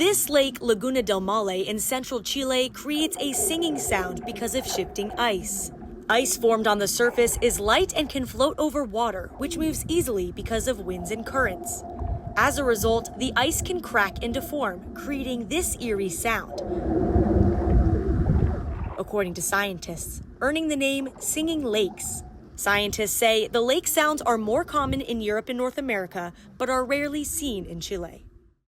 This lake, Laguna del Male in central Chile, creates a singing sound because of shifting ice. Ice formed on the surface is light and can float over water, which moves easily because of winds and currents. As a result, the ice can crack and deform, creating this eerie sound, according to scientists, earning the name Singing Lakes. Scientists say the lake sounds are more common in Europe and North America, but are rarely seen in Chile.